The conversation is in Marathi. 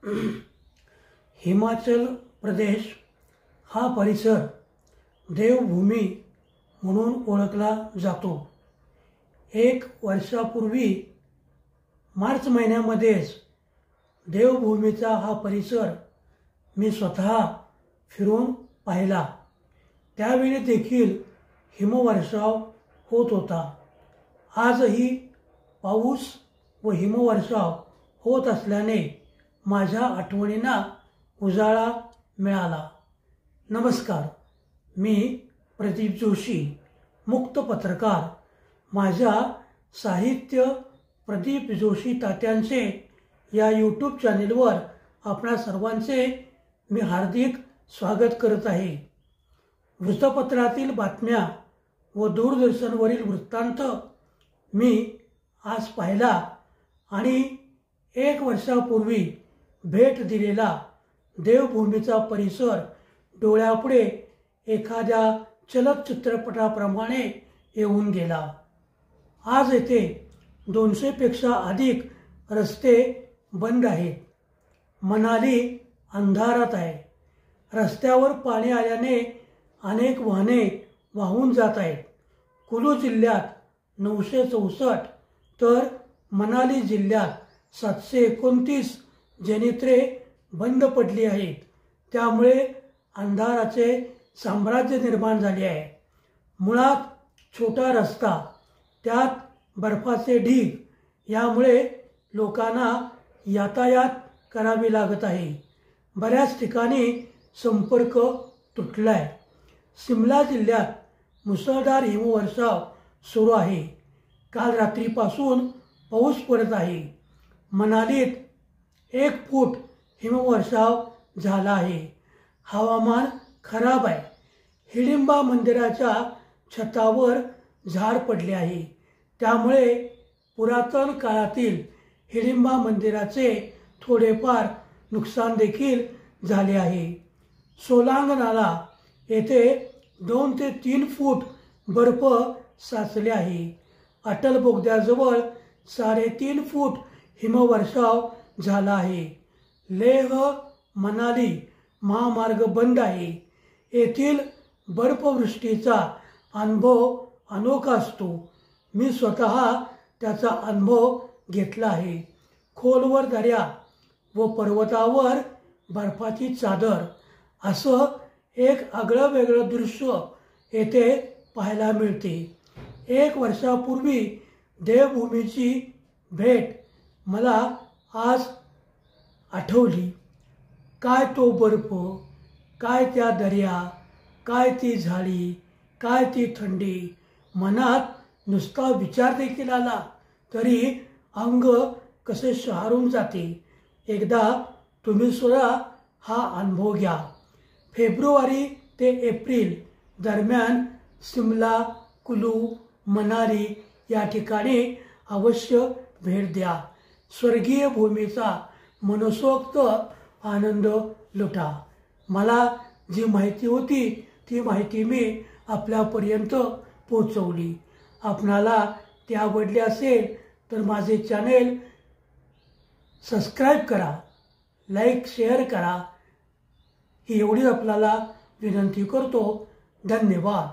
हिमाचल प्रदेश हा परिसर देवभूमी म्हणून ओळखला जातो। 1 वर्षापूर्वी मार्च महिन्यामध्येच देवभूमीचा हा परिसर मी स्वतः फिरून पाहिला। त्यावेळी देखील हिमवर्षाव होत होता। आजही पाऊस व हिमवर्षाव होत असल्याने माझ्या आठवणींना उजाळा मिळाला। नमस्कार, मी प्रदीप जोशी, मुक्त पत्रकार। माझ्या साहित्य प्रदीप जोशी तात्यांचे या यूट्यूब चॅनेलवर आपणा सर्वांचे मी हार्दिक स्वागत करत आहे। वृत्तपत्रातील बातम्या व दूरदर्शनवरील वृत्तांत मी आज पाहिला आणि 1 वर्षापूर्वी भेट दिलेला देवभूमीचा परिसर डोळ्यापुढे एखाद्या चलचित्रपटाप्रमाणे येऊन गेला। आज येथे 200 पेक्षा अधिक रस्ते बंद आहेत। मनाली अंधारात आहे। रस्त्यावर पाणी आल्याने अनेक वाहने वाहून जात आहेत। कुलू जिल्ह्यात 964 तर मनाली जिल्ह्यात 729 जनित्रे बंद पडली आहेत। त्यामुळे अंधाराचे साम्राज्य निर्माण झाले आहे। मुळात छोटा रस्ता, त्यात बर्फाचे ढीग, यामुळे लोकांना यातायात करावी लागत आहे। बऱ्याच ठिकाणी संपर्क तुटलाय। शिमला जिल्ह्यात मुसळधार हिमवर्षाव सुरू आहे। काल रात्रीपासून पाऊस पडत आहे। मनालीत 1 फूट हिमवर्षाव झाला आहे। हवामान खराब आहे। हिडिंबा मंदिराच्या छतावर झाड पडले आहे। त्यामुळे पुरातन काळातील हिडिंबा मंदिराचे थोडेफार नुकसान देखील झाले आहे। सोलांग नाला येथे 2 ते 3 फूट बर्फ साचले आहे। अटल बोगद्याजवळ 3.5 फूट हिमवर्षाव झाला आहे। लेह मनाली महामार्ग बंद आहे। येथील बर्फवृष्टीचा अनुभव अनोखा असतो। मी स्वतः त्याचा अनुभव घेतला आहे। खोलवर दऱ्या व पर्वतावर बर्फाची चादर, असं एक आगळं वेगळं दृश्य येथे पाहायला मिळते। 1 वर्षापूर्वी देवभूमीची भेट मला आज आठवली। काय तो बर्फ, काय त्या दर्या, काय ती झाडी, काय ती थंडी। मनात नुसता विचार देखील आला तरी अंग कसे शहारून जाते। एकदा तुम्ही सुद्धा हा अनुभव घ्या। फेब्रुवारी ते एप्रिल दरम्यान शिमला, कुलू, मनाली या ठिकाणी अवश्य भेट द्या। स्वर्गीय भूमीचा मनसोक्त आनंद लुटा। मला जी माहिती होती ती माहिती मी आपल्यापर्यंत पोहोचवली। आपणाला ती आवडली असेल तर माझे चॅनेल सबस्क्राईब करा, लाईक शेअर करा, ही एवढी आपल्याला विनंती करतो। धन्यवाद।